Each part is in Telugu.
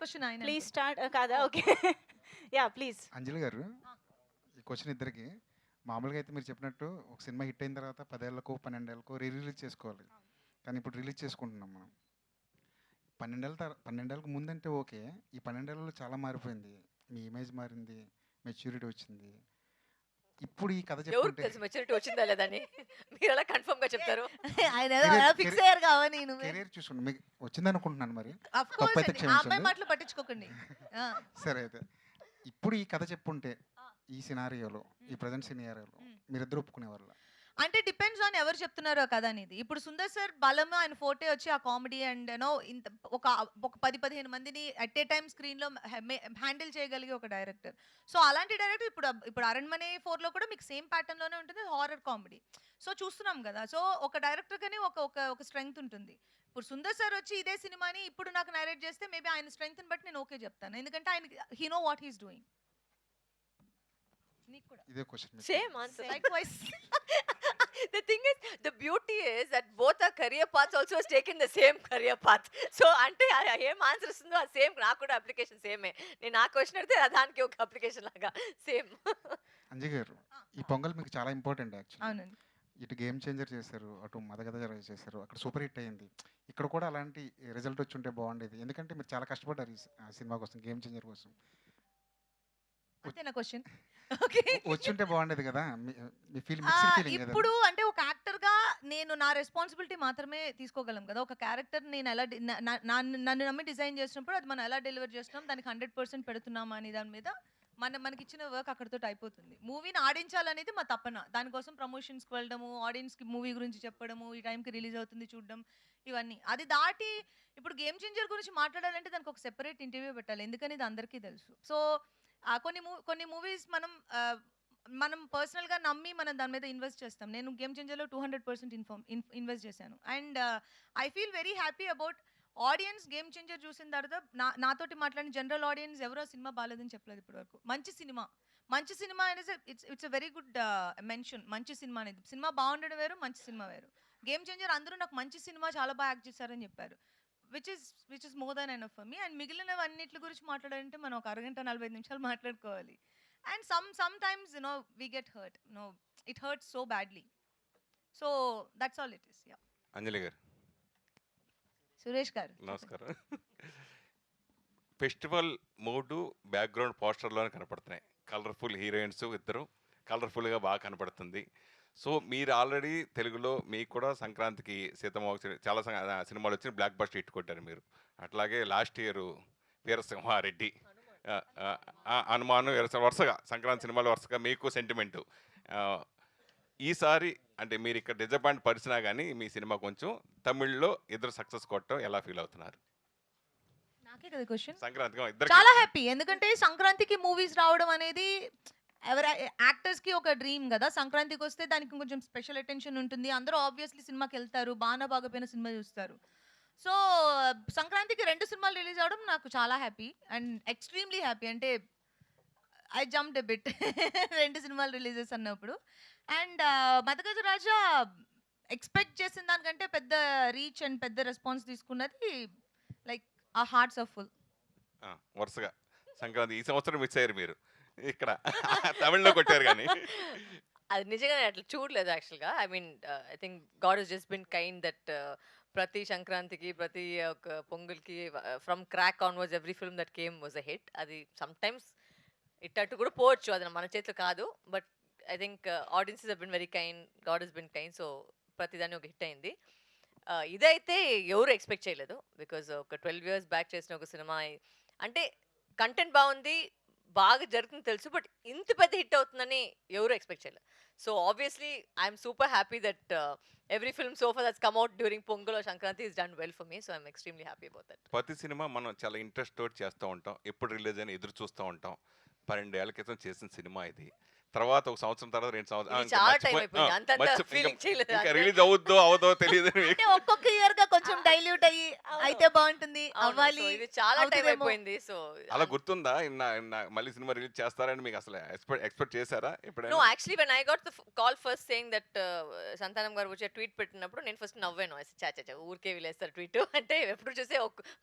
క్వశ్చన్ ఆయన ప్లీజ్ స్టార్ట్ కాదా? ఓకే. Yeah please. అంజలి గారు, ఈ క్వశ్చన్ ఇద్దరికి. మామూలుగా అయితే మీరు చెప్పినట్టు ఒక సినిమా హిట్ అయిన తర్వాత 10 ఏళ్ళకో 12 ఏళ్ళకో రిలీజ్ చేసుకోవాలి. కానీ ఇప్పుడు రిలీజ్ చేసుకుంటున్నాం మనం. 12 ఏళ్ళకి ముందంటే ఓకే. ఈ 12 ఏళ్ళలో చాలా మారిపోయింది. మీ ఇమేజ్ మారింది, మెచ్యూరిటీ వచ్చింది. ఇప్పుడు ఈ కథ ఎవరికి చెప్పుకుంటే తెలుసు మెచ్యూరిటీ వచ్చిందా లేదని? మీరు ఎలా కన్ఫర్మ్ గా చెప్తారు? ఆయన ఏదో అలా ఫిక్స్ అయ్యారు కావని నువ్వు. కెరీర్ చూసుకోండి, మీకు వచ్చింది అనుకుంటున్నాను. మరి అఫ్ కోర్స్ తప్పైతే ఆ క్షమించండి. అమ్మాయి మాటలు పట్టించుకోకండి. ఆ, సరే అయితే ఇప్పుడు ఈ కథ చెప్పుంటే ఈ సినారియోలో, ఈ ప్రజెంట్ సినారియోలో మీరిద్దరు ఒప్పుకునే వాళ్ళ? అంటే డిపెండ్స్ ఆన్ ఎవరు చెప్తున్నారో కదా అనేది. ఇప్పుడు సుందర్ సార్ బలం ఆయన ఫోటే వచ్చి ఆ కామెడీ అండ్ నో ఇంత ఒక ఒక 10-15 మందిని అట్ ఏ టైం స్క్రీన్ లో హ్యాండిల్ చేయగలిగే ఒక డైరెక్టర్. సో అలాంటి డైరెక్టర్ ఇప్పుడు అరణ్మనే 4 లో కూడా మీకు సేమ్ ప్యాటర్న్ లోనే ఉంటుంది, హారర్ కామెడీ. సో చూస్తున్నాం కదా. సో ఒక డైరెక్టర్ కానీ ఒక ఒక ఒక స్ట్రెంగ్త్ ఉంటుంది. ఇప్పుడు సుందర్ సార్ వచ్చి ఇదే సినిమాని ఇప్పుడు నాకు నరేట్ చేస్తే మేబీ ఆయన స్ట్రెంగ్త్ బట్టి నేను ఓకే చెప్తాను, ఎందుకంటే ఆయన he know what he's doing. నీకు కూడా ఇదే question. Same answer. Likewise. The thing is, the beauty is that both our career paths also has taken the same career path. So అంటే ఏం ఆన్సర్ ఇస్తుందో ఆ సేమ్ నాకు కూడా అప్లికేషన్ సేమే. నేను ఆ క్వశ్చన్ అడితే దానికి ఒక అప్లికేషన్ లాగా సేమ్. అంజయ్ గారు, ఈ పొంగల్ మీకు చాలా ఇంపార్టెంట్ యాక్చువల్లీ. అవునండి. ఇటు గేమ్ చేంజర్ చేశారు, అటు మదగద చేశారు, అక్కడ సూపర్ హిట్ అయింది. ఇక్కడ కూడా అలాంటి రిజల్ట్ వచ్చి ఉంటే బాగుండేది, ఎందుకంటే మీరు చాలా కష్టపడ్డారు ఈ సినిమా కోసం, గేమ్ చేంజర్ కోసం. అంతేనా క్వశ్చన్? ఓకే. వచ్చి ఉంటే బాగుండేది కదా. మీ మిక్స్డ్ ఫీలింగ్ కదా. ఇప్పుడు అంటే ఒక యాక్టర్ గా నేను నా రెస్పాన్సిబిలిటీ మాత్రమే తీసుకోగలం కదా. ఒక క్యారెక్టర్ నేను ఎలా నన్ను నమ్మి డిజైన్ చేసినప్పుడు అది మనం ఎలా డెలివర్ చేస్తున్నాం, దానికి 100% పెడుతున్నామా అని దాని మీద మనకి ఇచ్చిన వర్క్ అక్కడితో అయిపోతుంది. మూవీని ఆడించాలనేది మా తపన. దానికోసం ప్రమోషన్స్కి వెళ్ళడము, ఆడియన్స్కి మూవీ గురించి చెప్పడము, ఈ టైంకి రిలీజ్ అవుతుంది చూడడం, ఇవన్నీ. అది దాటి ఇప్పుడు గేమ్ చేంజర్ గురించి మాట్లాడాలంటే దానికి ఒక సెపరేట్ ఇంటర్వ్యూ పెట్టాలి, ఎందుకని ఇది అందరికీ తెలుసు. సో కొన్ని మూవీస్ మనం పర్సనల్గా నమ్మి మనం దాని మీద ఇన్వెస్ట్ చేస్తాం. నేను గేమ్ చేంజర్లో 200% ఇన్వెస్ట్ చేశాను. And I feel very happy about audience. Game changer చూసిన తర్వాత నాతోటి మాట్లాడిన జనరల్ ఆడియన్స్ ఎవరో సినిమా బాగాలేదని చెప్పలేదు ఇప్పటి వరకు. మంచి సినిమా అనేది it's a very good mention. మంచి సినిమా అనేది, సినిమా బాగుండడం వేరు, మంచి సినిమా వేరు. గేమ్ చేంజర్ అందరూ నాకు మంచి సినిమా, చాలా బాగా యాక్ట్ చేశారని చెప్పారు, which is more than enough for me. And మిగిలినవన్నిటి గురించి మాట్లాడాలంటే మనం ఒక అరగంట 45 నిమిషాలు మాట్లాడుకోవాలి. And sometimes we get hurt. It hurts so badly. So that's all it is. Yeah. అంజలి గారు సురేష్ గారు నమస్కారం. ఫెస్టివల్ మూడు బ్యాక్గ్రౌండ్ పోస్టర్లోనే కనపడుతున్నాయి. కలర్ఫుల్ హీరోయిన్స్ ఇద్దరు, కలర్ఫుల్గా బాగా కనపడుతుంది. సో మీరు ఆల్రెడీ తెలుగులో మీకు కూడా సంక్రాంతికి సీతమ్మ చాలా సినిమాలు వచ్చి బ్లాక్ బస్టర్ హిట్ కొట్టారు మీరు. అట్లాగే లాస్ట్ ఇయర్ వీరసింహారెడ్డి, హనుమాను, వరుసగా సంక్రాంతి సినిమాలు వరుసగా మీకు సెంటిమెంటు. ఈసారి అంటే మీరు ఇక్కడ డిజపాయింట్ పరిచినా కానీ మీ సినిమా కొంచెం తమిళ్లో ఇద్దరు సక్సెస్ కొట్టడం ఎలా ఫీల్ అవుతున్నారు? నాకే కదా క్వశ్చన్. సంక్రాంతికి ఇద్దరు చాలా హ్యాపీ, ఎందుకంటే సంక్రాంతికి మూవీస్ రావడం అనేది ఎవరి యాక్టర్స్కి ఒక డ్రీమ్ కదా. సంక్రాంతికి వస్తే దానికి కొంచెం స్పెషల్ అటెన్షన్ ఉంటుంది. అందరూ ఆబ్వియస్లీ సినిమాకి వెళ్తారు, బాగా బాగపోయిన సినిమా చూస్తారు. సో సంక్రాంతికి 2 సినిమాలు రిలీజ్ అవ్వడం నాకు చాలా హ్యాపీ అండ్ ఎక్స్ట్రీమ్లీ హ్యాపీ. అంటే ఐ జంప్డ్ ఎ బిట్ 2 సినిమాలు రిలీజెస్ అన్నప్పుడు. అండ్ మదగజ రాజా ఎక్స్పెక్ట్ చేసిన దానికంటే పెద్ద రీచ్ అండ్ పెద్ద రెస్పాన్స్ తీసుకున్నది. లైక్ ఆ హార్ట్స్ ఆర్ ఫుల్. వరుసగా సంక్రాంతి ఈ సంవత్సరం మిస్ అయ్యారు మీరు, ఇక్కడ తమిళ్లో కొట్టారు కానీ. అది నిజంగానే అట్లా చూడలేదు యాక్చువల్గా. I mean I think God has just been kind that ప్రతి సంక్రాంతికి ప్రతి ఒక పొంగల్కి from Krack onwards every film that came was a hit. అది సమ్టైమ్స్ ఇట్టట్టు కూడా పోవచ్చు, అది మన చేతిలో కాదు. But I think audiences have been very kind, God has been kind. So ప్రతిదాన్ని ఒక హిట్ అయింది. ఇదైతే ఎవరు ఎక్స్పెక్ట్ చేయలేదు, బికాజ్ ఒక 12 years బ్యాక్ చేసిన ఒక సినిమా అంటే కంటెంట్ బాగుంది, బాగా జరుగుతుంది తెలుసు, బట్ ఇంత పెద్ద హిట్ అవుతుందని ఎవరు ఎక్స్పెక్ట్ చేయలేదు. So obviously I'm super happy that every film so far that's come out during Pongal or Sankranti is done well for me, so I'm extremely happy about that. ప్రతి సినిమా మనం చాలా ఇంట్రెస్ట్ తోటి చేస్తూ ఉంటాం, ఎప్పుడు రిలీజ్ అని ఎదురు చూస్తూ ఉంటాం. 12 ఏళ్ల క్రితం చేసిన సినిమా ఇది. తర్వాత ఒక సంవత్సరం తర్వాత 2 సంవత్సరాలు ఇది చాలా టైం అయిపోయింది. అంతంత ఫీలింగ్ చేయలేదు. ఇంకా రిలీజ్ అవుద్దో అవదో తెలియదు అంటే ఒక్కొక్క ఇయర్ గా కొంచెం డైల్యూట్ అయ్యి అయితే బాగుంటుంది అవును, అవ్వాలి so ఇది చాలా టైం అవుతుందేమో. అయిపోయింది. సో అలా గుర్తుందా మళ్ళీ సినిమా రిలీజ్ చేస్తారని మీకు అసలు ఎక్స్పెక్ట్ చేశారా నో ఎప్పుడైనా? Actually when I got the call first saying that సంతానం గారు వచ్చే ట్వీట్ పెట్టినప్పుడు నేను ఫస్ట్ నవ్వాను. చాచా ఊరికే వీలేస్తారు ట్వీట్ అంటే ఎప్పుడు చూసే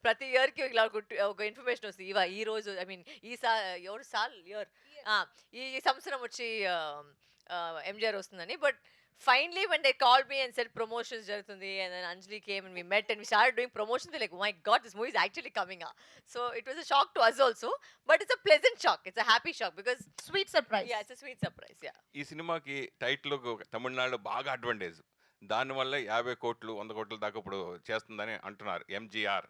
ప్రతి ఇయర్ కి ఇలా ఒక ఇన్ఫర్మేషన్ వస్తుంది. ఈ రోజు ఐ మీన్ ఎవరు సాల్ ఇయర్ ఈ సంవత్సరం వచ్చి ఎంజిఆర్ వస్తుందని. But finally when they called me and said promotions జరుగుతుంది and then Anjali came and we met and we started doing promotions, they're like, oh my god, this movie is actually coming up. So it was a shock to us also, but it's a pleasant shock, it's a happy shock because sweet surprise. yeah, it's a sweet surprise. Yeah, ఈ సినిమాకి టైటిల్ తమిళనాడులో బాగా అడ్వాంటేజ్, దానివల్ల 50 కోట్లు 100 కోట్ల దాకా ఇప్పుడు చేస్తుందని అంటున్నారు. ఎంజీఆర్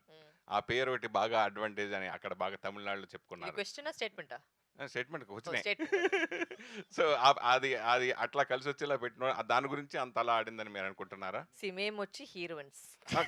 ఆ పేరు ఒకటి బాగా అడ్వాంటేజ్ అని అక్కడ బాగా తమిళనాడులో చెప్పుకున్నారు. క్వశ్చన్ స్టేట్మెంట్ స్టేట్మెంట్ Oh, వచ్చినాయి. statement. సో అది అది అట్లా కలిసి వచ్చేలా పెట్టిన దాని గురించి అంత అలా ఆడిందని మీరు అనుకుంటున్నారా? మేము వచ్చి హీరోయిన్స్,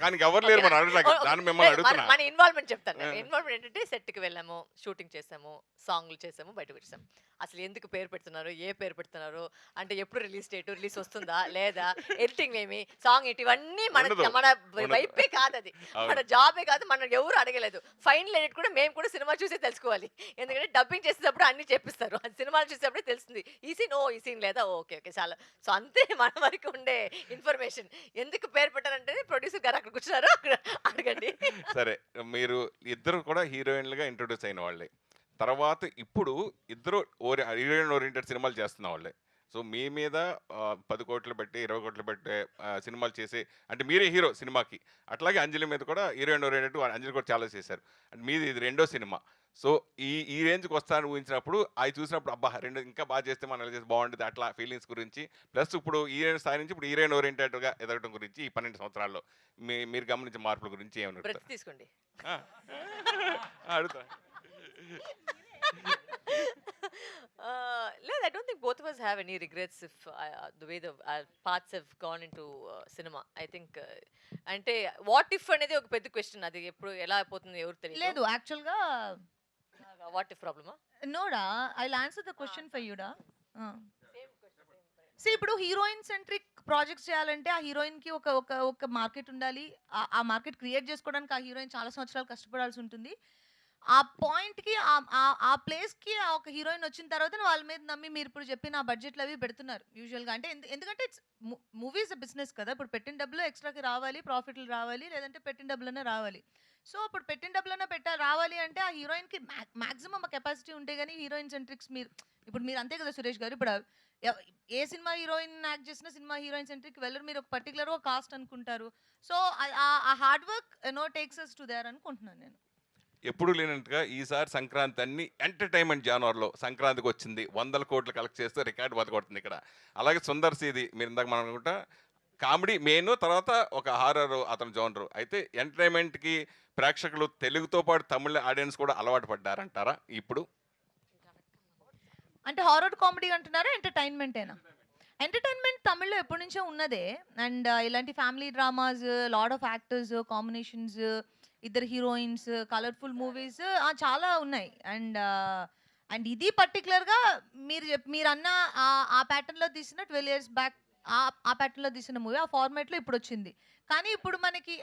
కానీ ఎవరు లేరు మన అడుగుతా, దాన్ని మిమ్మల్ని అడుగుతున్నా. మన ఇన్వాల్వ్మెంట్ చెప్తాను. Yeah. ఇన్వాల్వ్మెంట్ ఏంటంటే సెట్ కి వెళ్ళాము, షూటింగ్ చేసాము, సాంగ్లు చేసాము, బయటకు వచ్చాము. అసలు ఎందుకు పేరు పెడుతున్నారు, ఏ పేరు పెడుతున్నారు అంటే ఎప్పుడు రిలీజ్ డేట్, రిలీజ్ వస్తుందా లేదా, ఎడిటింగ్ ఏమి, సాంగ్ ఏంటి, ఇవన్నీ మన ఉండదు. మన ఉండదు. వైపే కాదు, అది అవును. మన జాబే కాదు, మన ఎవరు అడగలేదు. ఫైనల్ ఎడిట్ కూడా మేము కూడా సినిమా చూసే తెలుసుకోవాలి, ఎందుకంటే డబ్బింగ్ చేసేటప్పుడు అన్ని చెప్పిస్తారు, అది సినిమాలు చూసేటప్పుడే తెలుస్తుంది. ఈ సీన్ ఈ సీన్ లేదా, ఓకే ఓకే చాలా. సో అంతే మన వరకు ఉండే ఇన్ఫర్మేషన్. ఎందుకు పేరు పెట్టారంటే ప్రొడ్యూసర్ గారు అక్కడ కూర్చున్నారు, అక్కడ అడగండి. సరే, మీరు ఇద్దరు కూడా హీరోయిన్లుగా ఇంట్రొడ్యూస్ అయిన వాళ్ళే, తర్వాత ఇప్పుడు ఇద్దరు హీరోయిన్ ఓరియంటెడ్ సినిమాలు చేస్తున్న వాళ్ళే. సో మీ మీద 10 కోట్లు పెట్టి 20 కోట్లు పెట్టి సినిమాలు చేసి అంటే మీరే హీరో సినిమాకి, అట్లాగే అంజలి మీద కూడా హీరోయిన్ ఓరియంటెడ్ అంజలి కూడా చాలా చేశారు. అంటే మీది ఇది 2వ సినిమా. సో ఈ రేంజ్కి వస్తానని ఊహించినప్పుడు అవి చూసినప్పుడు అబ్బా 2 ఇంకా బాగా చేస్తే మనం చేస్తే బాగుంటుంది అట్లా ఫీలింగ్స్ గురించి, ప్లస్ ఇప్పుడు హీరోయిన్ స్థాయి నుంచి ఇప్పుడు హీరోయిన్ ఓరియంటెడ్గా ఎదగడం గురించి ఈ 12 సంవత్సరాల్లో మీరు గమనించిన మార్పుల గురించి ఏమన్నా బ్రెత్ తీసుకోండి. అడుగుతా. లేదు, I don't think both of us have any regrets if the way our paths have gone into cinema. I think అంటే వాట్ ఇఫ్ అనేది ఒక పెద్ద క్వశ్చన్, అది ఎప్పుడు ఎలా అయిపోతుందో ఎవరు తెలియదు. లేదు యాక్చువల్ గా వాట్ ఇఫ్ ప్రాబ్లమా? నోడా I will answer the question for యూడా. సో ఇప్పుడు హీరోయిన్ సెంట్రిక్ ప్రాజెక్ట్స్ చేయాలంటే ఆ హీరోయిన్ కి ఒక ఒక ఒక మార్కెట్ ఉండాలి. ఆ మార్కెట్ క్రియేట్ చేసుకోవడానికి ఆ హీరోయిన్ చాలా సంవత్సరాలు కష్టపడాల్సి ఉంటుంది. ఆ పాయింట్కి ఆ ప్లేస్కి ఒక హీరోయిన్ వచ్చిన తర్వాత వాళ్ళ మీద నమ్మి మీరు ఇప్పుడు చెప్పిన ఆ బడ్జెట్లు అవి పెడుతున్నారు యూజువల్గా. అంటే ఎందుకంటే ఇట్స్ మూవీస్ బిజినెస్ కదా, ఇప్పుడు పెట్టిన డబ్బులు ఎక్స్ట్రాకి రావాలి, ప్రాఫిట్లు రావాలి, లేదంటే పెట్టిన డబ్బులనే రావాలి. సో అప్పుడు పెట్టిన డబ్బులనే రావాలి అంటే ఆ హీరోయిన్కి మ్యాక్సిమం కెపాసిటీ ఉంటే కానీ హీరోయిన్ సెంట్రిక్స్ ఇప్పుడు మీరు అంతే కదా సురేష్ గారు. ఇప్పుడు ఏ సినిమా హీరోయిన్ యాక్ట్ చేసిన సినిమా హీరోయిన్ సెంట్రిక్ వెళ్ళరు, మీరు ఒక పర్టికులర్ కాస్ట్ అనుకుంటారు. సో ఆ hard work takes us to there అనుకుంటున్నాను నేను. ఎప్పుడు లేనట్టుగా ఈసారి సంక్రాంతి అన్ని ఎంటర్టైన్మెంట్ జానర్లో సంక్రాంతికి వచ్చింది, 100 కోట్లు కలెక్ట్ చేస్తే రికార్డు బతకొడుతుంది ఇక్కడ. అలాగే సుందర్ సీది మీరు ఇందాక మనం అనుకుంటా కామెడీ మెయిన్, తర్వాత ఒక హారర్ అతను జోనరు. అయితే ఎంటర్టైన్మెంట్కి ప్రేక్షకులు తెలుగుతో పాటు తమిళ ఆడియన్స్ కూడా అలవాటు పడ్డారంటారా ఇప్పుడు? అంటే హారర్ కామెడీ అంటున్నారా, ఎంటర్టైన్మెంటేనా? ఎంటర్టైన్మెంట్ తమిళ్లో ఎప్పటి నుంచో ఉన్నదే. అండ్ ఇలాంటి family dramas, lot of actors, combinations, ఇద్దరు హీరోయిన్స్, కలర్ఫుల్ మూవీస్ చాలా ఉన్నాయి. అండ్ ఇది పర్టికులర్గా మీరు అన్న ఆ ప్యాటర్న్లో తీసిన 12 years బ్యాక్ ఆ ప్యాటర్న్లో తీసిన మూవీ ఆ ఫార్మాట్లో ఇప్పుడు వచ్చింది. కానీ ఇప్పుడు మనకి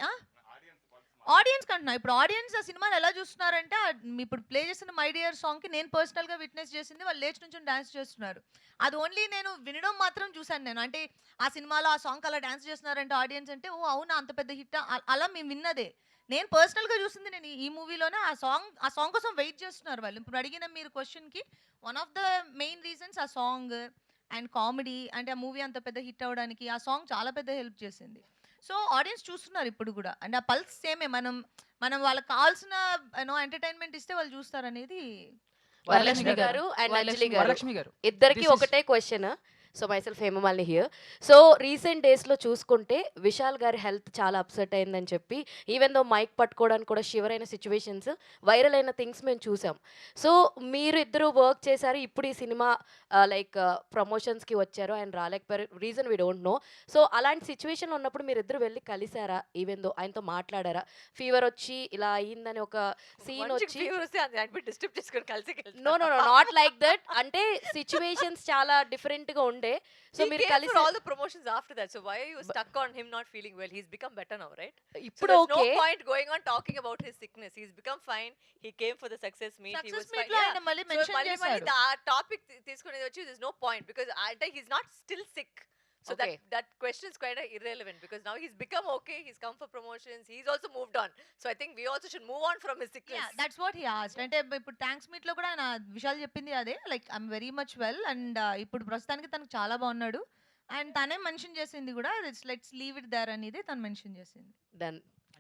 ఆడియన్స్ కంటున్నా, ఇప్పుడు ఆడియన్స్ ఆ సినిమాని ఎలా చూస్తున్నారంటే ఇప్పుడు ప్లే చేసిన మై డియర్ సాంగ్కి నేను పర్సనల్గా విట్నెస్ చేసింది, వాళ్ళు లేచి నుంచి డాన్స్ చేస్తున్నారు. అది ఓన్లీ నేను వినడం మాత్రం చూశాను నేను. అంటే ఆ సినిమాలో ఆ సాంగ్ అలా డాన్స్ చేస్తున్నారంటే ఆడియన్స్ అంటే ఓ అవునా అంత పెద్ద హిట్ అలా మేము విన్నదే. నేను పర్సనల్గా చూసింది నేను ఈ మూవీలోనే. ఆ సాంగ్ కోసం వెయిట్ చేస్తున్నారు వాళ్ళు. ఇప్పుడు అడిగిన మీరు క్వశ్చన్కి one of the main reasons ఆ సాంగ్ అండ్ కామెడీ. అంటే ఆ మూవీ అంత పెద్ద హిట్ అవ్వడానికి ఆ సాంగ్ చాలా పెద్ద హెల్ప్ చేసింది. సో ఆడియన్స్ చూస్తున్నారు ఇప్పుడు కూడా. అండ్ ఆ పల్స్ సేమే, మనం వాళ్ళకి కావాల్సిన ఎంటర్టైన్మెంట్ ఇస్తే వాళ్ళు చూస్తారు అనేది. వరలక్ష్మి గారు అండ్ అంజలి వరలక్ష్మి గారు గారు ఇద్దరికి This is- ఒకటే question. So myself Hemamalini here. So recent డేస్లో చూసుకుంటే విశాల్ గారి హెల్త్ చాలా అప్సెట్ అయిందని చెప్పి ఈవెన్ దో మైక్ పట్టుకోవడానికి కూడా షివర్ అయిన సిచ్యువేషన్స్, వైరల్ అయిన థింగ్స్ మేము చూసాం. సో మీరు ఇద్దరు వర్క్ చేశారు, ఇప్పుడు ఈ సినిమా లైక్ ప్రమోషన్స్కి వచ్చారు, ఆయన రాలేకపోయారు, reason we don't know. So అలాంటి సిచ్యువేషన్లో ఉన్నప్పుడు మీరు ఇద్దరు వెళ్ళి కలిసారా, ఈవెన్ దో ఆయనతో మాట్లాడారా? ఫీవర్ వచ్చి ఇలా అయ్యిందని ఒక సీన్ వచ్చి డిస్టర్బ్ చేసుకొని కలిసి no no no not like that, అంటే సిచ్యువేషన్స్ చాలా డిఫరెంట్గా ఉండే. సో మీరు కలిసి all the promotions after that. So why are you stuck on him not feeling well? He's become better now, right? So ఇప్పుడు there's okay no point going on talking about his sickness. He's become fine. He came for the success meet. He was success meet fine. లో Yeah. ఆయన మళ్ళీ So మెన్షన్ మళ్ళీ చేశాడు. ఆ టాపిక్ తీసుకునేది వచ్చి there's no point because he's not still sick. So Okay. that question is quite irrelevant because now he's become okay. He's come for promotions. He's also moved on. So I think we also should move on from his sickness. That's what he asked. అంటే ఇప్పుడు థ్యాంక్స్ మీట్ లో కూడా ఆయన విషయాలు చెప్పింది అదే, like I'm very much well and ఇప్పుడు ప్రస్తుతానికి తనకు చాలా బాగున్నాడు. అండ్ తనే మెన్షన్ చేసింది కూడా లెట్స్ లీవ్ ఇట్ దేర్ అనేది తను మెన్షన్ చేసింది. డన్.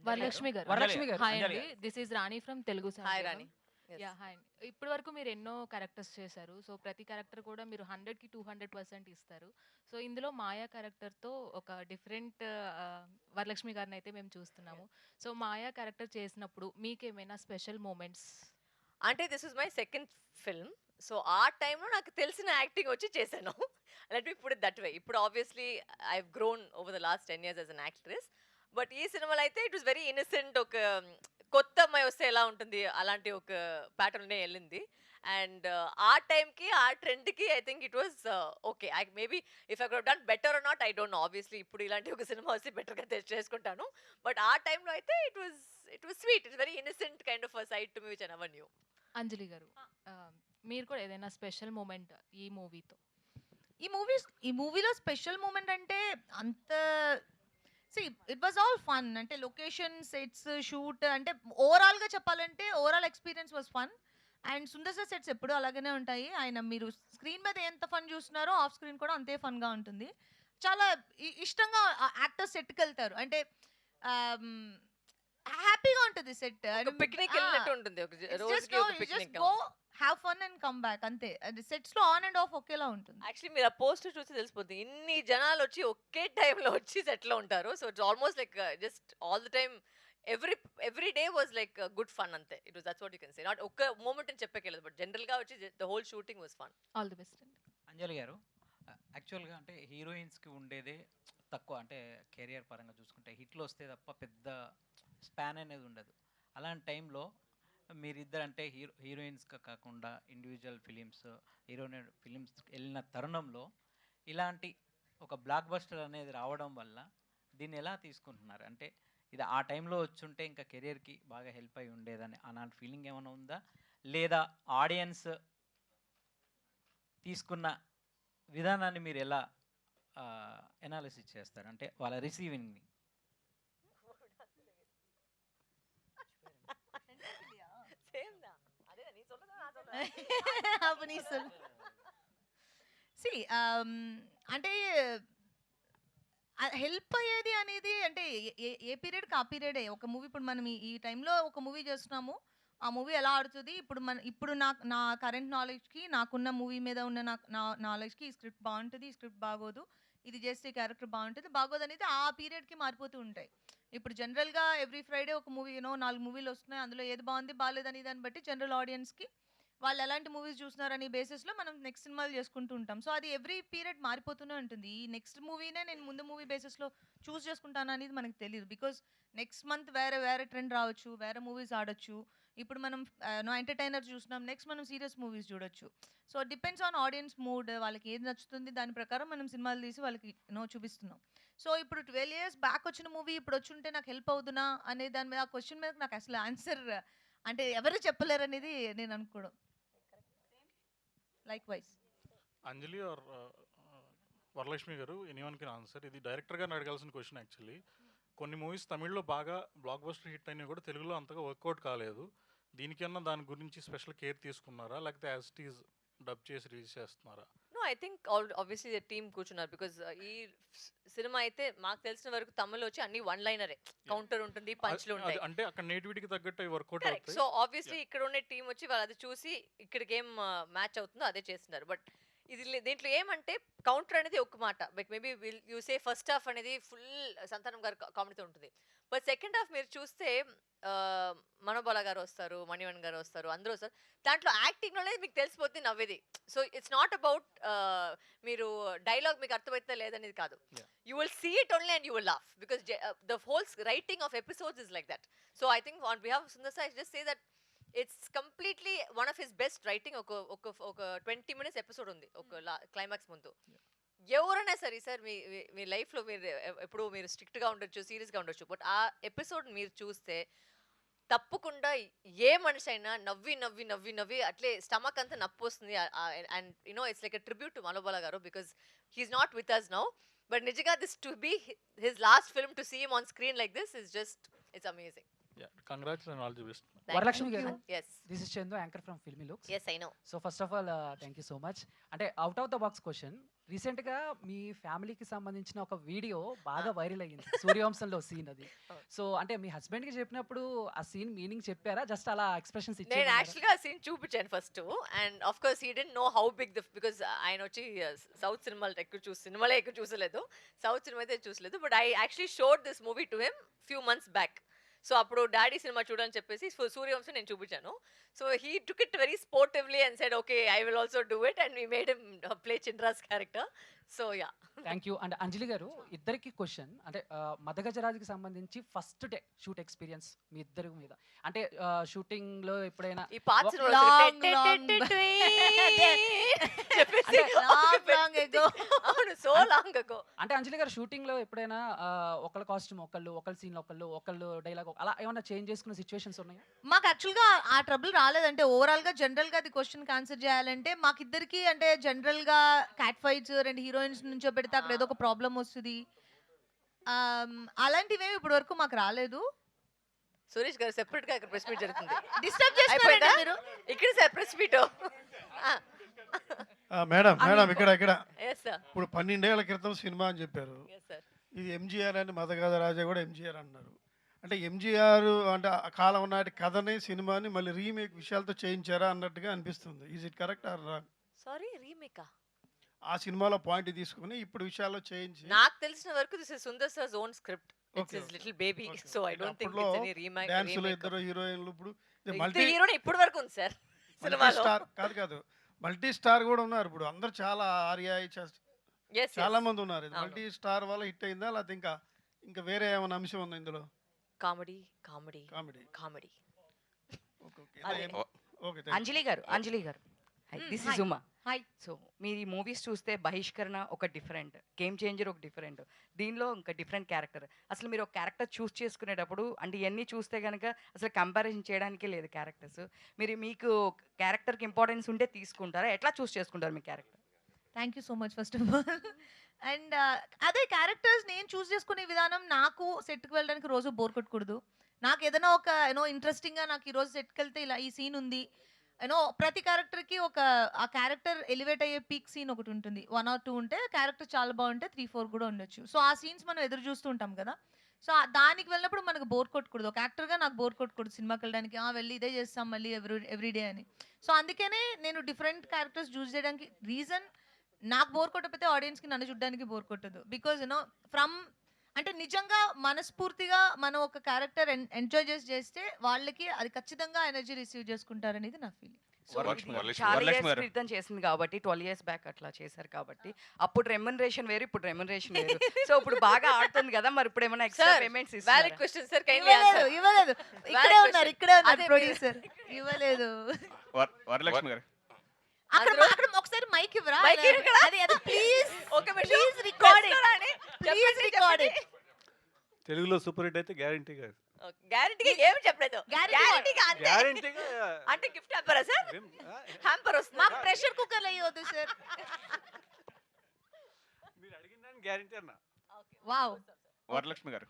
వరలక్ష్మి గారు. వరలక్ష్మి గారు. హాయ్ అంజలి అండి, this is Rani from Telugu Hi Rani. Yes. Yeah hi. ఇప్పటి వరకు మీరు ఎన్నో క్యారెక్టర్స్ చేశారు. సో ప్రతి క్యారెక్టర్ కూడా మీరు 100కి 200% ఇస్తారు. సో ఇందులో మాయా క్యారెక్టర్తో ఒక డిఫరెంట్ వరలక్ష్మి గారిని అయితే మేము చూస్తున్నాము. సో మాయా క్యారెక్టర్ చేసినప్పుడు మీకేమైనా స్పెషల్ మూమెంట్స్? అంటే this is my second film. So ఆ టైంలో నాకు తెలిసిన యాక్టింగ్ వచ్చి చేశాను. Let me put it that way. ఇప్పుడు obviously I have grown over the last 10 years as an actress. But ఈ సినిమాలో అయితే ఇట్ వాస్ వెరీ ఇన్నసెంట్. ఒక కొత్త అమ్మాయి వస్తే ఎలా ఉంటుంది అలాంటి ఒక ప్యాటర్న్నే వెళ్ళింది. అండ్ ఆ టైంకి ఆ ట్రెండ్కి I think it was okay. I maybe if I could done better or not I don't know. Obviously ఇప్పుడు ఇలాంటి ఒక సినిమా వస్తే బెటర్గా చేసుకుంటాను. బట్ ఆ టైంలో అయితే it was sweet. It's very innocent kind of side to me which I never knew. Anjali గారు, మీరు కూడా ఏదైనా స్పెషల్ మూమెంట్ ఈ మూవీతో? ఈ మూవీలో స్పెషల్ మూమెంట్ అంటే అంత ఇట్ వాజ్ ఆల్ ఫన్. అంటే లొకేషన్ సెట్స్ షూట్ అంటే ఓవరాల్గా చెప్పాలంటే overall experience was fun. And Sundar sir sets ఎప్పుడు అలాగనే ఉంటాయి. ఆయన మీరు స్క్రీన్ మీద ఎంత ఫన్ చూస్తున్నారో ఆఫ్ స్క్రీన్ కూడా అంతే ఫన్గా ఉంటుంది. చాలా ఇష్టంగా యాక్టర్స్ సెట్కి వెళ్తారు. అంటే హ్యాపీగా ఉంటుంది సెట్. పిక్నిక్ వెళ్ళినట్టు ఉంటుంది. ఒక రోజుకి ఒక picnic. Have fun and come back అంతే. అది సెట్స్ లో ఆన్ అండ్ ఆఫ్ ఒకేలా ఉంటుంది. యాక్చువల్లీ మీరు ఆ పోస్టర్ చూసి తెలిసిపోతుంది ఇన్ని జనాలు వచ్చి ఒకే టైంలో వచ్చి సెట్ లో ఉంటారు. So it's almost like just all the time every day was like good fun అంతే. It was that's what you can say. Not ఒక్క మూమెంట్ అని చెప్పకేలేదు, బట్ జనరల్ గా వచ్చి the whole shooting was fun. All the best అండి. అంజలి గారు, యాక్చువల్గా అంటే హీరోయిన్స్కి ఉండేదే తక్కువ, అంటే కెరియర్ పరంగా చూసుకుంటే హిట్లు వస్తే తప్ప పెద్ద స్పాన్ అనేది ఉండదు. అలాంటి టైంలో మీరిద్దరు అంటే హీరోయిన్స్గా కాకుండా ఇండివిజువల్ హీరోయిన్ ఫిలిమ్స్ వెళ్ళిన తరుణంలో ఇలాంటి ఒక బ్లాక్ బస్టర్ అనేది రావడం వల్ల దీన్ని ఎలా తీసుకుంటున్నారు? అంటే ఇది ఆ టైంలో వచ్చుంటే ఇంకా కెరియర్కి బాగా హెల్ప్ అయి ఉండేదని అలాంటి ఫీలింగ్ ఏమైనా ఉందా, లేదా ఆడియన్స్ తీసుకున్న విధానాన్ని మీరు ఎలా ఎనాలిసిస్ చేస్తారు, అంటే వాళ్ళ రిసీవింగ్ని? అంటే హెల్ప్ అయ్యేది అనేది అంటే ఏ పీరియడ్కి ఆ పీరియడే. ఒక మూవీ ఇప్పుడు మనం ఈ టైంలో ఒక మూవీ చేస్తున్నాము, ఆ మూవీ ఎలా ఆడుతుంది ఇప్పుడు నా కరెంట్ నాలెడ్జ్కి నాకున్న మూవీ మీద ఉన్న నా నాలెడ్జ్కి ఈ స్క్రిప్ట్ బాగుంటుంది, ఈ స్క్రిప్ట్ బాగోదు, ఇది చేస్తే క్యారెక్టర్ బాగుంటుంది బాగోదు అనేది ఆ పీరియడ్కి మారిపోతూ ఉంటాయి. ఇప్పుడు జనరల్గా ఎవ్రీ ఫ్రైడే ఒక మూవీ 4 మూవీలు వస్తున్నాయి, అందులో ఏది బాగుంది బాగాలేదని దాన్ని బట్టి జనరల్ ఆడియన్స్కి వాళ్ళు ఎలాంటి మూవీస్ చూస్తున్నారనే బేసిస్లో మనం నెక్స్ట్ సినిమాలు చేసుకుంటూ ఉంటాం. సో అది ఎవ్రీ పీరియడ్ మారిపోతూనే ఉంటుంది. ఈ నెక్స్ట్ మూవీనే నేను ముందు మూవీ బేసిస్లో చూస్ చేసుకుంటాను అనేది మనకు తెలియదు. బికాజ్ నెక్స్ట్ మంత్ వేరే ట్రెండ్ రావచ్చు, వేరే మూవీస్ ఆడొచ్చు. ఇప్పుడు మనం ఎంటర్టైనర్ చూస్తున్నాం, నెక్స్ట్ మనం సీరియస్ మూవీస్ చూడొచ్చు. So depends on audience mood, వాళ్ళకి ఏది నచ్చుతుంది దాని ప్రకారం మనం సినిమాలు తీసి వాళ్ళకి చూపిస్తున్నాం. సో ఇప్పుడు 12 years బ్యాక్ వచ్చిన మూవీ ఇప్పుడు వచ్చి ఉంటే నాకు హెల్ప్ అవుతున్నా అనే దాని మీద ఆ క్వశ్చన్ మీద నాకు అసలు ఆన్సర్ అంటే ఎవరు చెప్పలేరు అనేది నేను అనుకోవడం. Likewise. అంజలి ఆర్ వరలక్ష్మి గారు, ఎనీవన్ కెన్ ఆన్సర్. ఇది డైరెక్టర్ గారిని అడగాల్సిన క్వశ్చన్ యాక్చువల్లీ. కొన్ని మూవీస్ తమిళ్లో బాగా బ్లాక్ బస్టర్ హిట్ అయినా కూడా తెలుగులో అంతగా వర్కౌట్ కాలేదు. దీనికన్నా దాని గురించి స్పెషల్ కేర్ తీసుకున్నారా, లేకపోతే యాజ్ ఇట్ ఈజ్ డబ్ చేసి రిలీజ్ చేస్తున్నారా? No, I think obviously the team కూర్చున్నారు. బికాజ్ ఈ సినిమా అయితే మాకు తెలిసిన వరకు తమిళ్లో వచ్చి అన్ని వన్ లైనరే, కౌంటర్ ఉంటుంది, పంచ్లు ఉంటాయి. అంటే అక్కడ నేటివిటీకి తగ్గట్టు వర్కౌట్ కరెక్ట్. అవుతాయి. సో ఆబ్వియస్లీ ఇక్కడ ఉన్న టీం వచ్చి వాళ్ళు అది చూసి ఇక్కడికి ఏం మ్యాచ్ అవుతుందో అదే చేస్తున్నారు. బట్ దీంట్లో ఏమంటే కౌంటర్ అనేది ఒక మాట like maybe will you say first half అనేది ఫుల్ సంతానం గారు కామెడీతో ఉంటుంది. బట్ సెకండ్ హాఫ్ మీరు చూస్తే మనోబాల గారు వస్తారు, మణివన్ గారు వస్తారు, అందరూ వస్తారు. దాంట్లో యాక్టింగ్ లోనే మీకు తెలిసిపోతుంది నవ్వేది. సో ఇట్స్ నాట్ అబౌట్ మీరు డైలాగ్ మీకు అర్థమైతే లేదనేది కాదు. You will see it only and you will laugh because the whole writing of episodes is like that. So I think on behalf of Sundar Sai just say that it's completely one of his best writing. ఒక 20 minutes ఎపిసోడ్ ఉంది ఒక క్లైమాక్స్ ముందు. ఎవరైనా సరే సార్ మీ లైఫ్లో మీరు ఎప్పుడు మీరు స్ట్రిక్ట్గా ఉండొచ్చు, సీరియస్గా ఉండొచ్చు, బట్ ఆ ఎపిసోడ్ మీరు చూస్తే తప్పకుండా ఏ మనిషి అయినా నవ్వి నవ్వి నవ్వి నవ్వి అట్లే స్టమక్ అంతా నొప్పి వస్తుంది. And you know it's like a tribute to Manobala garu because he's not with us now. But నిజంగా this to be his last film to see him on screen like this is just it's amazing. Congrats and all the best. Varalakshmi garu, Yes. This is Chandu, anchor from filmy looks. Yes, I know. So first of all thank you so much. అంటే out of the box question, రీసెంట్గా మీ ఫ్యామిలీకి సంబంధించిన ఒక వీడియో బాగా వైరల్ అయ్యింది, సూర్యవంశంలో సీన్ అది. సో అంటే మీ హస్బెండ్కి చెప్పినప్పుడు ఆ సీన్ మీనింగ్ చెప్పారా, జస్ట్ అలా ఎక్స్ప్రెషన్స్ నేను ఇచ్చారా? యాక్చువల్గా సీన్ చూపించాను first. And of course he didn't know how big the because ఆయన వచ్చి సౌత్ సినిమాలు సినిమాలే ఎక్కువ చూసలేదు, సౌత్ సినిమా అయితే చూసలేదు. But I actually showed this movie to him few months back. So అప్పుడు డాడీ సినిమా చూడని చెప్పేసి సూర్యవంశం నేను చూపించాను. So he took it very sportively and said okay I will also do it and we made him play చింద్రాస్ character. So yeah, thank you. And Anjali గారు, ఇద్దరికి క్వశ్చన్. అంటే మదగజరాజుకి సంబంధించి ఫస్ట్ డే షూట్ ఎక్స్పీరియన్స్ మీ ఇద్దరి మీద, అంటే షూటింగ్ లో ఎప్పుడైనా ఈ పాత అవును సో లాంగ్ అగో. అంటే అంజలి గారు షూటింగ్ లో ఎప్పుడైనా ఒకళ్ళ కాస్ట్యూమ్ ఒకళ్ళ సీన్ ఒకళ్ళు డైలాగ్ అలా ఏమైనా చేంజ్ చేసుకున్న సిచ్యువేషన్స్ ఉన్నాయా? మాకు యాక్చువల్గా ఆ ట్రబుల్ రాలేదంటే ఓవరాల్గా జనరల్గా అది క్వశ్చన్కి ఆన్సర్ చేయాలంటే మాకిద్దరికి అంటే జనరల్గా క్యాట్ ఫైట్స్ 2 హీరోయిన్స్ నుంచో పెడితే అక్కడ ఏదో ఒక ప్రాబ్లం వస్తుంది. అలాంటివేమి ఇప్పటి వరకు మాకు రాలేదు. సురేష్ గారు సెపరేట్ గా ఇక్కడ ప్రెస్ మీట్ జరుగుతుంది. డిస్టర్బ్ చేస్తున్నారండి మీరు. ఇక్కడ సార్ ప్రెస్ మీట్. మేడం ఇక్కడ yes sir, ఇప్పుడు 12 ఏళ్ల క్రితం సినిమా అని చెప్పారు. yes sir. ఇది ఎంజీఆర్ అని మదగాధ రాజా కూడా ఎంజీఆర్ అన్నారు. అంటే ఎంజీఆర్ అంటే ఆ కాలం నాటి కథని సినిమాని మళ్ళీ రీమేక్ విషయాలతో చేయించారా అన్నట్టుగా అనిపిస్తుంది. Is it correct or wrong? Sorry, రీమేకా? ఆ సినిమాలో పాయింట్ తీసుకుని ఇప్పుడు విషయాల్లో చేయించి, నాకు తెలిసిన వరకు this is Sundar sir's own script. It's his little baby. So I don't think it's any remake. డాన్సులు ఇద్దరు హీరోయిన్లు ఇప్పుడు మల్టీ హీరోనే ఇప్పుడు వరకు ఉంది సార్ సినిమాలో. స్టార్ కాదు మల్టీ స్టార్ కూడా ఉన్నారు ఇప్పుడు. అందరు చాలా ఆర్యా yes చాలా మంది ఉన్నారు. ఇది అవును. మల్టీ స్టార్ వల్ల హిట్ అయిందా లేకపోతే ఇంకా వేరే ఏమైనా అంశం ఉందా ఇందులో? Comedy comedy comedy. Comedy. Okay okay. Anjali గారు this is Uma. Hi. So మీరు ఈ మూవీస్ చూస్తే బహిష్కరణ ఒక డిఫరెంట్, గేమ్ చేంజర్ ఒక డిఫరెంట్, దీనిలో ఇంకా డిఫరెంట్ క్యారెక్టర్. అసలు మీరు ఒక క్యారెక్టర్ చూస్ చేసుకునేటప్పుడు అంటే ఇవన్నీ చూస్తే కనుక అసలు కంపారిజన్ చేయడానికే లేదు క్యారెక్టర్స్. మీకు క్యారెక్టర్కి ఇంపార్టెన్స్ ఉంటే తీసుకుంటారా, ఎట్లా చూస్ చేసుకుంటారు మీ character? Thank you so much first of all. And అదే క్యారెక్టర్స్ నేను చూస్ చేసుకునే విధానం, నాకు సెట్కి వెళ్ళడానికి రోజు బోర్ కొట్టకూడదు. నాకు ఏదైనా ఒక ఇంట్రెస్టింగ్గా నాకు ఈరోజు సెట్కి వెళ్తే ఇలా ఈ సీన్ ఉంది ప్రతి క్యారెక్టర్కి ఒక ఆ క్యారెక్టర్ ఎలివేట్ అయ్యే పీక్ సీన్ ఒకటి ఉంటుంది. 1 or 2 ఉంటే క్యారెక్టర్ చాలా బాగుంటే 3, 4 కూడా ఉండొచ్చు. సో ఆ సీన్స్ మనం ఎదురు చూస్తూ ఉంటాం కదా. సో దానికి వెళ్ళినప్పుడు మనకు బోర్ కొట్టకూడదు. ఒక యాక్టర్గా నాకు బోర్ కొట్టకూడదు సినిమాకి వెళ్ళడానికి, వెళ్ళి ఇదే చేస్తాం మళ్ళీ ఎవ్రీడే అని. సో అందుకనే నేను డిఫరెంట్ క్యారెక్టర్స్ చూస్ చేయడానికి రీజన్, నాకు బోర్ కొట్టకపోతే ఆడియన్స్కి నన్ను చూడడానికి బోర్ కొట్టదు. బికాజ్ ఫ్రమ్ అంటే నిజంగా మనస్ఫూర్తిగా మనం ఒక క్యారెక్టర్ ఎంజాయ్ చేస్తే వాళ్ళకి అది ఖచ్చితంగా ఎనర్జీ రిసీవ్ చేసుకుంటారనేది నా ఫీలింగ్. చాలా ఇయర్స్ క్రితం చేసింది కాబట్టి 12 years బ్యాక్ అట్లా చేశారు కాబట్టి అప్పుడు రెమ్యునరేషన్ వేరు, ఇప్పుడు రెమ్యునరేషన్ వేరు. సో ఇప్పుడు బాగా ఆడుతుంది కదా, మరి ఇప్పుడు ఏమైనా ఎక్స్ట్రా పేమెంట్స్ వ్యాలిడ్ ఇస్తారా? Question sir, kindly answer. ఇవ్వలేదు. ఇక్కడే ఉన్నారు ప్రొడ్యూసర్. ఇవ్వలేదు. వరలక్ష్మి గారు అక్కడ ఒకసారి మైక్ ఇవ్వరా? Mic ఇక్కడ? అది ప్లీజ్ ఒక నిమిషం ప్లీజ్ రికార్డ్ ఇట్. వస్తారా అని ప్లీజ్ రికార్డ్ ఇట్. తెలుగులో సూపర్ హిట్ అయితే గ్యారంటీ కాదు. గ్యారెంటీగా ఏమి చెప్పలేదు. గ్యారెంటీగా అంతే. గ్యారంటీగా అంటే గిఫ్ట్ హ్యాంపరా సార్? హ్యాంపర్ వస్తుంది. మాకు ప్రెషర్ కుక్కర్లు అయ్యొద్దు సార్. మీరు అడిగిన దానికి గ్యారంటీ అన్న. వావ్. వరలక్ష్మి గారు,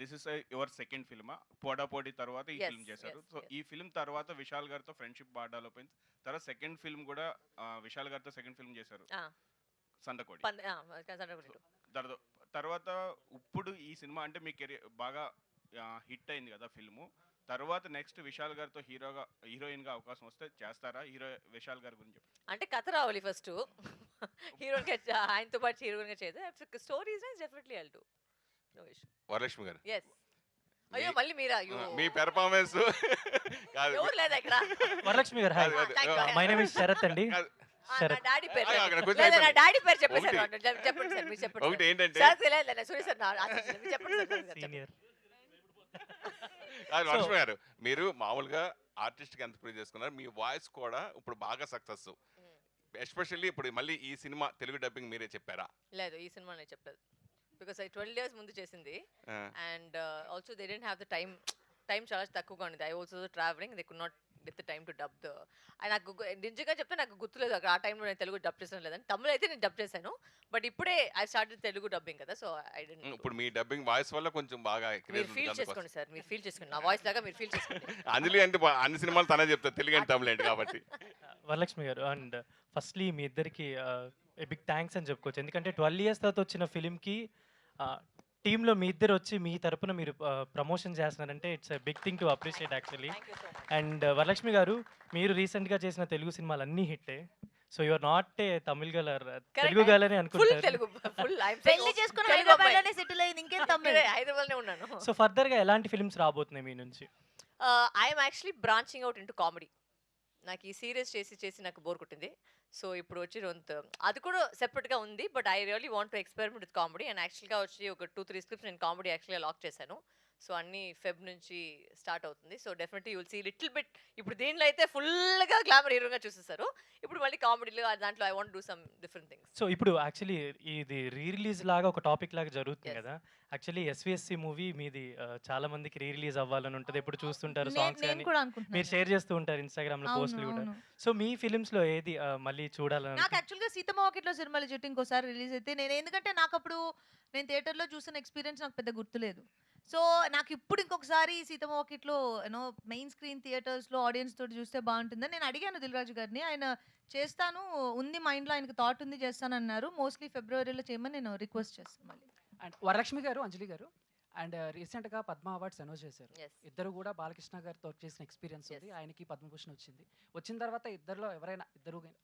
this is your second film. పోటాపోటీ తర్వాత ఈ Yes, ఫిల్మ్ చేశారు. yes, so yes. ఈ ఫిల్మ్ తర్వాత విశాల్ గారితో ఫ్రెండ్షిప్ బాగా డెవలప్ అయింది. తర్వాత సెకండ్ ఫిల్మ్ కూడా విశాల్ గారితో సెకండ్ ఫిల్మ్ చేశారు, సందకోడి. తర్వాత ఇప్పుడు ఈ సినిమా అంటే మీ కెరీర్ బాగా హిట్ అయింది కదా ఫిల్ము. తర్వాత నెక్స్ట్ విశాల్ గారితో హీరోయిన్గా అవకాశం వస్తే చేస్తారా? విశాల్ గారి గురించి చెప్పండి. అంటే కథ రావాలి ఫస్ట్. హీరోయిన్గా ఆయనతో పాటు హీరోయిన్గా చేస్తే stories definitely I'll do. No issue. Varalakshmi garu yes. అయ్యో మళ్ళీ మీరా? అయ్యో మీ పెర్ఫార్మెన్స్ కాదు. ఎవరు లేదా ఇక్కడ? Varalakshmi garu hi, my name is Sharath అండి. నా శరత్ డాడీ పేరు అక్కడ చెప్పండి. కొంచెం లేదా నా అయిపోయింది. డాడీ పేరు చెప్పేసారు. ఒకటి. చెప్పండి సార్, మీరు చెప్పండి ఒకటి సార్. ఏంటంటే సార్ లేదు సూర్య సార్ మీరు చెప్పండి సార్, చెప్పండి. సీనియర్. కాదు వరలక్ష్మి గారు, మీరు మామూలుగా ఆర్టిస్ట్కి ఎంత ప్రూవ్ చేసుకున్నారు, మీ వాయిస్ కూడా ఇప్పుడు బాగా సక్సెస్. ఎస్పెషల్లీ ఇప్పుడు మళ్ళీ ఈ సినిమా తెలుగు డబ్బింగ్ మీరే చెప్పారా? లేదు, ఈ సినిమా నేను చెప్పలేదు. బికాస్ 12 years ముందు చేసింది. And also they didn't have the time చాలా తక్కువగా ఉంది. I also travelling, they could not get the time to dub the. నాకు నిజంగా చెప్తే నాకు గుర్తులేదు అక్కడ ఆ టైంలో నేను తెలుగు డబ్ చేసాను లేదని. తమిళ అయితే నేను డబ్ చేశాను, బట్ ఇప్పుడే ఐ స్టార్టెడ్ తెలుగు డబ్బింగ్ కదా, సో ఐ డెంట్. ఇప్పుడు మీ డబ్బింగ్ వాయిస్ వల్ల కొంచెం బాగా మీరు ఫీల్ చేసుకోండి సార్, మీరు ఫీల్ చేసుకోండి, నా వాయిస్ లాగా మీరు ఫీల్ చేసుకోండి. అంజలి అంటే అన్ని సినిమాలు తనే చెప్తారు, తెలుగు అంటే తమిళ ఏంటి కాబట్టి. వరలక్ష్మి గారు, అండ్ ఫస్ట్లీ మీ ఇద్దరికి బిగ్ థ్యాంక్స్ అని చెప్పుకోవచ్చు. ఎందుకంటే 12 years తర్వాత వచ్చిన ఫిలింకి టీంలో మీ ఇద్దరు వచ్చి మీ తరపున మీరు ప్రమోషన్ చేస్తున్నారంటే it's a big thing to appreciate actually. And Varalakshmi గారు, మీరు రీసెంట్గా చేసిన తెలుగు సినిమాలు అన్నీ హిట్టే. So your not a Tamil girl, Telugu girl అని అనుకుంటారు. పెళ్లి చేసుకుని హైదరాబాద్లోనే సెటిల్ అయింది, ఇంకేం తమిళ. హైదరాబాద్లోనే ఉన్నాను. సో ఫర్దర్గా ఎలాంటి ఫిల్మ్స్ రాబోతున్నాయి మీ నుంచి? I'm actually branching out into comedy. నాకు ఈ సీరియస్ చేసి నాకు బోర్ కొట్టింది. సో ఇప్పుడు వచ్చి అది కూడా సెపరేట్గా ఉంది, but I really want to experiment with comedy. And యాక్చువల్గా వచ్చి ఒక 2-3 స్క్రిప్ట్స్ నేను కామెడీ యాక్చువల్గా లాక్ చేశాను. సో అన్ని ఫెబ్ నుంచి స్టార్ట్ అవుతుంది. So definitely you'll see little bit. ఇప్పుడు దీంట్లో అయితే ఫుల్గా గ్లామర్ హీరోగా చూసేస్తారు. ఇప్పుడు మళ్ళీ కామెడీలో దాంట్లో I want do some different things. So ఇప్పుడు యాక్చువల్లీ ఇది రిలీజ్ లాగా ఒక టాపిక్ లాగా జరుగుతుంది కదా. యాక్చువల్లీ ఎస్విఎస్సి మూవీ మీది చాలా మందికి రిలీజ్ అవ్వాలని ఉంటుంది, ఎప్పుడు చూస్తుంటారు సాంగ్స్ కానీ మీరు షేర్ చేస్తూ ఉంటారు ఇన్స్టాగ్రామ్ లో పోస్టులు కూడా. సో మీ ఫిలిమ్స్ లో ఏది మళ్ళీ చూడాలని? నాకు యాక్చువల్గా సీతమ్మ వాకిట్లో సినిమాలు చెట్టు ఇంకోసారి రిలీజ్ అయితే ఎందుకంటే నాకు అప్పుడు నేను థియేటర్లో చూసిన ఎక్స్పీరియన్స్ నాకు పెద్ద గుర్తులేదు. సో నాకు ఇప్పుడు ఇంకొకసారి సీతమ్మ వాకిట్లో మెయిన్ స్క్రీన్ థియేటర్స్లో ఆడియన్స్ తోటి చూస్తే బాగుంటుందని నేను అడిగాను దిల్ రాజు గారిని. ఆయన చేస్తాను ఉంది, మైండ్లో ఆయనకు థాట్ ఉంది, చేస్తాను అన్నారు. మోస్ట్లీ ఫిబ్రవరిలో చేయమని నేను రిక్వెస్ట్ చేస్తాను మళ్ళీ. అండ్ వరలక్ష్మి గారు, అంజలి గారు, అండ్ రీసెంట్గా పద్మ అవార్డ్స్ అనౌన్స్ చేశారు. ఇద్దరు కూడా బాలకృష్ణ గారితో చేసిన ఎక్స్పీరియన్స్ ఉంది, ఆయనకి పద్మభూషణ్ వచ్చింది. వచ్చిన తర్వాత ఇద్దరు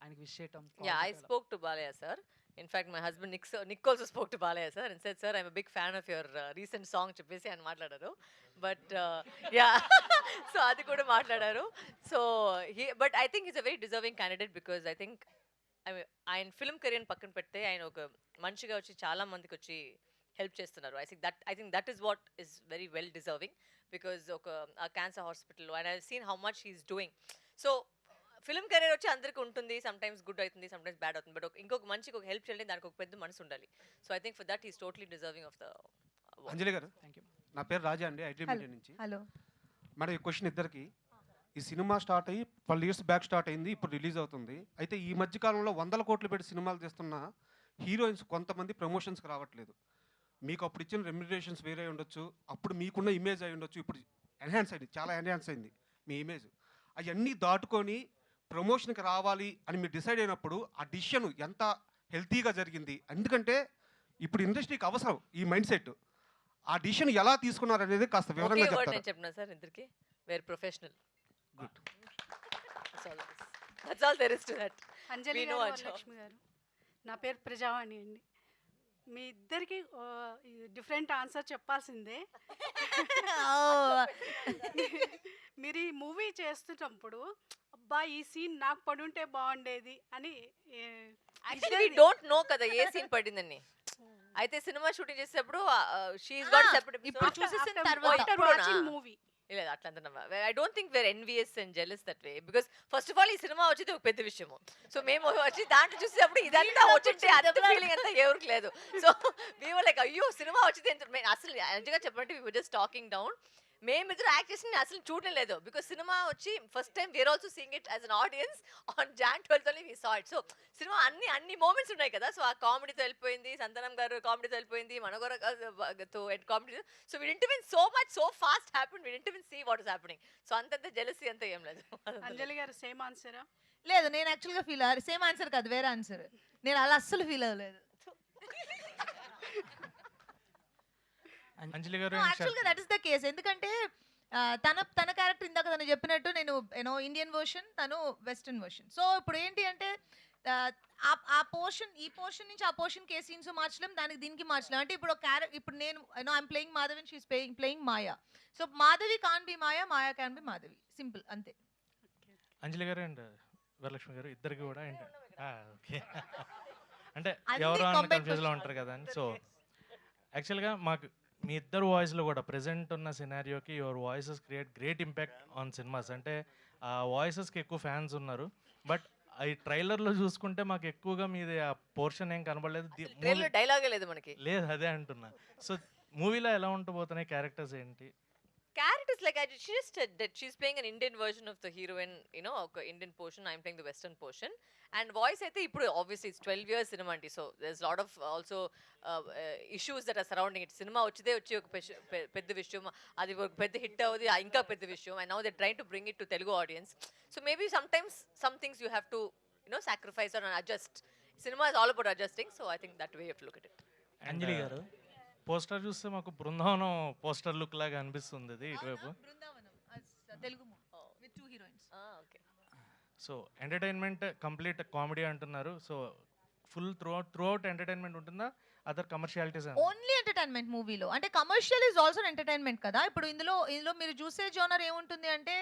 ఆయనకి విష్ చేయటం. I spoke to Balayya sir. In fact, my husband Nick also spoke to Balaya sir and said, sir, I'm a big fan of your recent song చెప్పేసి ఆయన మాట్లాడారు. బట్ సో అది కూడా మాట్లాడారు. So but I think is a very deserving candidate because I think ఆయన ఫిల్మ్ కెరియర్ పక్కన పెడితే ఆయన ఒక మంచిగా వచ్చి చాలా మందికి వచ్చి హెల్ప్ చేస్తున్నారు. I think that is what is very well deserving because ఒక క్యాన్సర్ హాస్పిటల్లో and I seen how much he's doing. So film career వచ్చి అందరికీ ఉంటుంది, సమ్ టైమ్స్ గుడ్ అవుతుంది, సమ్ టైమ్స్ బ్యాడ్ అవుతుంది, బట్ ఇంకొక మంచికి ఒక హెల్ప్ చేయాలి, దానికి ఒక పెద్ద మనసు ఉండాలి. So I think for that is totally deserving of the. Anjali గారు, నా పేరు రాజా అండి, ఐటీ మీడియా నుంచి. హలో మేడం, ఈ క్వశ్చన్ ఇద్దరికి. ఈ సినిమా స్టార్ట్ అయ్యి 12 years బ్యాక్ స్టార్ట్ అయింది, ఇప్పుడు రిలీజ్ అవుతుంది. అయితే ఈ మధ్యకాలంలో 100 కోట్లు పెట్టి సినిమాలు తీస్తున్న హీరోయిన్స్ కొంతమంది ప్రమోషన్స్కి రావట్లేదు. మీకు అప్పుడు ఇచ్చిన రెమ్యునరేషన్స్ వేరే ఉండొచ్చు, అప్పుడు మీకున్న ఇమేజ్ అయి ఉండొచ్చు, ఇప్పుడు ఎన్హాన్స్ అయింది, చాలా ఎన్హాన్స్ అయింది మీ ఇమేజ్. అవన్నీ దాటుకొని ప్రమోషన్కి రావాలి అని మీరు డిసైడ్ అయినప్పుడు ఆ డిసిషన్ ఎంత హెల్తీగా జరిగింది? ఎందుకంటే ఇప్పుడు ఇండస్ట్రీకి అవసరం ఈ మైండ్ సెట్. ఆ డిసిషన్ ఎలా తీసుకున్నారు అనేది కాస్త వివరంగా చెప్తారా? నేను చెప్పినా సార్ ఇద్దరికి were professional. Good. That's all there is to that. Anjali గారు, వరలక్ష్మి గారు, నా పేరు ప్రజావాణి అండి. మీ ఇద్దరికి డిఫరెంట్ ఆన్సర్ చెప్పాల్సిందే. మీరు ఈ మూవీ చేస్తున్నప్పుడు అబ్బా ఈ సీన్ నాకు పడుంటే బాగుండేది అని యాక్చువల్లీ వి డోంట్ నో కదా ఏ సీన్ పడిందని. అయితే సినిమా షూటింగ్ చేసేటప్పుడు షీ ఇస్ గాట్ సెపరేట్. ఇప్పుడు చూసేసిన తర్వాత మూవీ లేదు అట్లా I don't think we're envious and jealous that way because first of all ఈ సినిమా వచ్చేది ఒక పెద్ద విషయము. సో మేము వచ్చి దాంట్లో చూసేటప్పుడు ఇదంతా వచ్చింటే అంత ఫీలింగ్ అంతా ఎవరికి లేదు. సో వీ వర్ లైక్ అయ్యో సినిమా వచ్చింది అసలు నిజంగా చెప్పండి we were just talking down. మేమిద్దరు యాక్ట్ చేసి అసలు చూడడం లేదు బికాస్ సినిమా వచ్చి first time we're also seeing it as an audience on Jan 12th only we saw it. So cinema అన్ని మూమెంట్స్ ఉన్నాయి కదా. సో ఆ కామెడీతో వెళ్ళిపోయింది, సంతానం గారు కామెడీతో వెళ్ళిపోయింది, మనగోరతో comedy. So we didn't even so much so fast happen, we didn't even see what is happening. So అంతంత జెలసీ అంతా ఏం లేదు. అంజలి గారు సేమ్ ఆన్సరా? లేదు, నేను యాక్చువల్గా ఫీల్ అయ్యారు. సేమ్ ఆన్సర్ కాదు, వేరే ఆన్సర్. నేను అలా అస్సలు ఫీల్ అవ్వలేదు. అంజలి గారు, యాక్చువల్గా దట్ ఇస్ ద కేస్. ఎందుకంటే తన క్యారెక్టర్ ఇందాక తను చెప్పినట్టు నేను ఇండియన్ వర్షన్, తను వెస్టర్న్ వర్షన్. సో ఇప్పుడు ఏంటి అంటే ఆ పోర్షన్, ఈ పోర్షన్ నుంచి ఆ పోర్షన్కి ఏ సీన్స్ మార్చలేం, దానికి దీనికి మార్చలేం. అంటే ఇప్పుడు ఇప్పుడు నేను I am playing Madhavi and she is playing Maya. So Madhavi can be Maya, Maya can be Madhavi, simple అంతే. అంజలి గారు అండ్ వరలక్ష్మి గారు ఇద్దరికి కూడా ఓకే అంటే అన్ని ఎవరు అన్న combat కన్ఫ్యూజ్లో ఉంటారు కదా అని. సో యాక్చువల్గా మాకు మీ ఇద్దరు వాయిస్లో కూడా ప్రెసెంట్ ఉన్న సినారియోకి your voices create great impact on cinemas. అంటే ఆ వాయిసెస్కి ఎక్కువ ఫ్యాన్స్ ఉన్నారు. బట్ ఈ ట్రైలర్లో చూసుకుంటే మాకు ఎక్కువగా మీది ఆ పోర్షన్ ఏం కనబడలేదు. డైలాగే లేదు మనకి. లేదు, అదే అంటున్నా. సో మూవీలో ఎలా ఉండబోతున్నాయి క్యారెక్టర్స్ ఏంటి? Characters like she just said that she's playing an Indian version of the heroine, you know, Indian portion. I'm playing the Western portion. And voice అయితే ఇప్పుడు obviously it's 12 years cinema anti, so there's a lot of also issues that are surrounding it. Cinema వచ్చి ఒక పెద్ద విషయం, అది ఒక పెద్ద హిట్ అవుది, ఇంకా పెద్ద విషయం. And now they're trying to bring it to Telugu audience. So maybe sometimes some things you have to, you know, sacrifice or adjust. Cinema is all about adjusting, so I think that way you have to look at it. అంజలి గారు పోస్టర్ చూస్తే మాకు బృందావనం పోస్టర్ లుక్ లాగా అనిపిస్తుంది ఇది ఇటువైపు. Telugu with 2 heroines. Okay. So entertainment complete comedy అంటున్నారు. So full throughout entertainment ఉంటుందా, అదర్ కమర్షియాలిటీస్? ఓన్లీ ఎంటర్టైన్మెంట్ మూవీలో. అంటే కమర్షియల్ ఈజ్ ఆల్సో ఎంటర్టైన్మెంట్ కదా. ఇప్పుడు ఇందులో మీరు చూసే జోనర్ ఏముంటుంది అంటే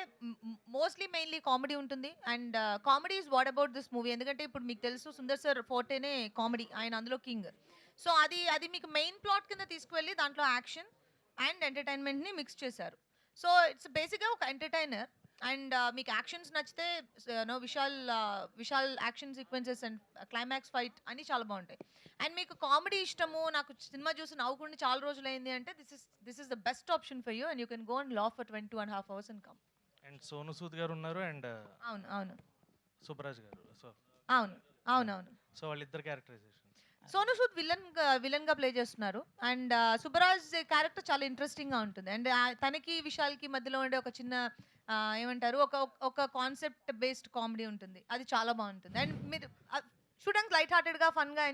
మోస్ట్లీ మెయిన్లీ కామెడీ ఉంటుంది. And comedy is what about this movie. ఎందుకంటే ఇప్పుడు మీకు తెలుసు సుందర్ సార్ ఫోర్టేనే కామెడీ, ఆయన అందులో కింగ్. సో అది మీకు మెయిన్ ప్లాట్ కింద తీసుకువెళ్ళి దాంట్లో యాక్షన్ అండ్ ఎంటర్టైన్మెంట్ని మిక్స్ చేశారు. సో ఇట్స్ బేసిక్గా ఒక ఎంటర్టైనర్. అండ్ మీకు యాక్షన్స్ నచ్చితే Vishal action sequences and climax fight అన్నీ చాలా బాగుంటాయి. అండ్ మీకు కామెడీ ఇష్టము, నాకు సినిమా చూసి నవ్వుకుంటే చాలా రోజులు అయింది అంటే this is the best option for you. And you can go and laugh for 22.5 hours and come. And Sonu Sood గారు ఉన్నారు అండ్ అవును సుబ్రాజ్ గారు. సో అవును. సో వాళ్ళిద్దరు క్యారెక్టరైజేషన్. సోను సూద్ విలన్గా ప్లే చేస్తున్నారు. అండ్ సుబ్బరాజ్ క్యారెక్టర్ చాలా ఇంట్రెస్టింగ్గా ఉంటుంది. అండ్ తనకి విశాల్కి మధ్యలో ఉండే ఒక చిన్న ఏమంటారు ఒక కాన్సెప్ట్ బేస్డ్ కామెడీ ఉంటుంది, అది చాలా బాగుంటుంది. అండ్ మీరు చూడడానికి లైట్ హార్టెడ్గా ఫన్గా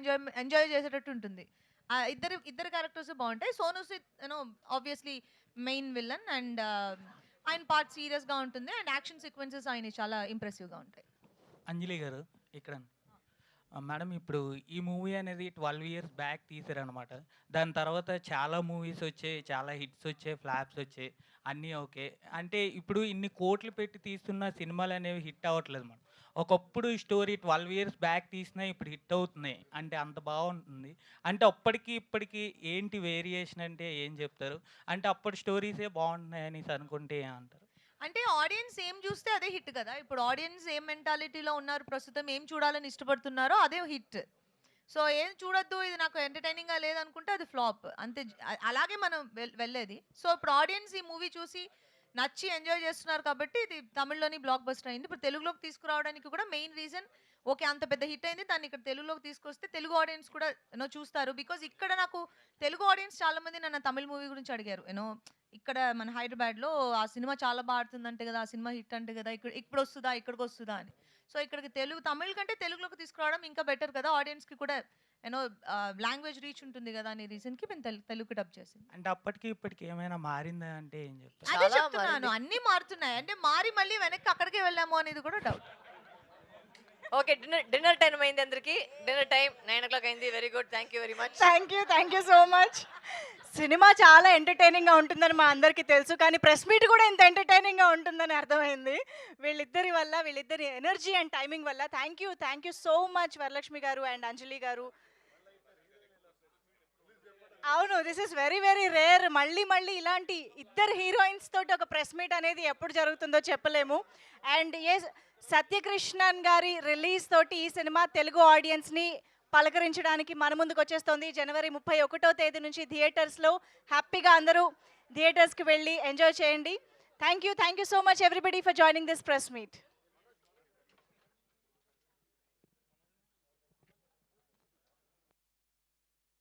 ఎంజాయ్ చేసేటట్టు ఉంటుంది. ఇద్దరు క్యారెక్టర్స్ బాగుంటాయి. Sonu Sood obviously main villain and ఆయన పార్ట్ సీరియస్గా ఉంటుంది. అండ్ యాక్షన్ సీక్వెన్సెస్ ఆయన చాలా ఇంప్రెసివ్గా ఉంటాయి. అంజలి గారు ఇక్కడ మేడం, ఇప్పుడు ఈ మూవీ అనేది 12 years బ్యాక్ తీసారనమాట. దాని తర్వాత చాలా మూవీస్ వచ్చాయి, చాలా హిట్స్ వచ్చాయి, ఫ్లాప్స్ వచ్చాయి, అన్నీ ఓకే. అంటే ఇప్పుడు ఇన్ని కోట్లు పెట్టి తీస్తున్న సినిమాలు అనేవి హిట్ అవ్వట్లేదు మేడం. ఒకప్పుడు స్టోరీ 12 years బ్యాక్ తీసినా ఇప్పుడు హిట్ అవుతున్నాయి అంటే అంత బాగుంటుంది. అంటే అప్పటికి ఇప్పటికి ఏంటి వేరియేషన్ అంటే ఏం చెప్తారు? అంటే అప్పటి స్టోరీసే బాగుంటున్నాయి అనేసి అనుకుంటే ఏమంటారు? అంటే ఆడియన్స్ ఏం చూస్తే అదే హిట్ కదా. ఇప్పుడు ఆడియన్స్ ఏం మెంటాలిటీలో ఉన్నారు, ప్రస్తుతం ఏం చూడాలని ఇష్టపడుతున్నారో అదే హిట్. సో ఏం చూడొద్దు, ఇది నాకు ఎంటర్టైనింగ్గా లేదనుకుంటే అది ఫ్లాప్ అంతే. అలాగే మనం వెళ్ళేది. సో ఇప్పుడు ఆడియన్స్ ఈ మూవీ చూసి నచ్చి ఎంజాయ్ చేస్తున్నారు కాబట్టి ఇది తమిళ్లోని బ్లాక్ బస్టర్ అయింది. ఇప్పుడు తెలుగులోకి తీసుకురావడానికి కూడా మెయిన్ రీజన్ ఓకే అంత పెద్ద హిట్ అయింది, దాన్ని ఇక్కడ తెలుగులోకి తీసుకొస్తే తెలుగు ఆడియన్స్ కూడా చూస్తారు. బికాజ్ ఇక్కడ నాకు తెలుగు ఆడియన్స్ చాలా మంది నన్ను తమిళ మూవీ గురించి అడిగారు. ఇక్కడ మన హైదరాబాద్లో ఆ సినిమా చాలా బాగుంటుందంటే కదా, ఆ సినిమా హిట్ అంటే కదా, ఇప్పుడు వస్తుందా, ఇక్కడికి వస్తుందా అని. సో ఇక్కడికి తమిళ కంటే తెలుగులోకి తీసుకురావడం ఇంకా బెటర్ కదా, ఆడియన్స్కి కూడా లాంగ్వేజ్ రీచ్ ఉంటుంది కదా అనే రీజన్కి మేము తెలుగు డబ్ చేసింది. అంటే అప్పటికి ఇప్పటికి ఏమైనా మారిందా అంటే ఏం చెప్తారు? అదే చెప్తున్నాను, అన్నీ మారుతున్నాయి. అంటే మారి మళ్ళీ వెనక్కి అక్కడికే వెళ్ళాము అనేది కూడా డౌట్. ఓకే, డిన్నర్ టైం అయింది అందరికి. డిన్నర్ టైం 9 o'clock అయింది. Very good, thank you very much. Thank you so much. Cinema చాలా ఎంటర్టైనింగ్గా ఉంటుందని మా అందరికీ తెలుసు, కానీ ప్రెస్ మీట్ కూడా ఇంత ఎంటర్టైనింగ్గా ఉంటుందని అర్థమైంది వీళ్ళిద్దరి వల్ల, వీళ్ళిద్దరి ఎనర్జీ అండ్ టైమింగ్ వల్ల. Thank you so much Varalakshmi గారు అండ్ అంజలి గారు. అవును, this is very very rare. మళ్ళీ ఇలాంటి ఇద్దరు హీరోయిన్స్ తోటి ఒక ప్రెస్ మీట్ అనేది ఎప్పుడు జరుగుతుందో చెప్పలేము. అండ్ సత్యకృష్ణన్ గారి రిలీజ్ తోటి ఈ సినిమా తెలుగు ఆడియన్స్ని పలకరించడానికి మన ముందుకు వచ్చేస్తుంది. జనవరి 31వ తేదీ నుంచి థియేటర్స్లో. హ్యాపీగా అందరూ థియేటర్స్కి వెళ్ళి ఎంజాయ్ చేయండి. Thank you so much everybody for joining this press meet.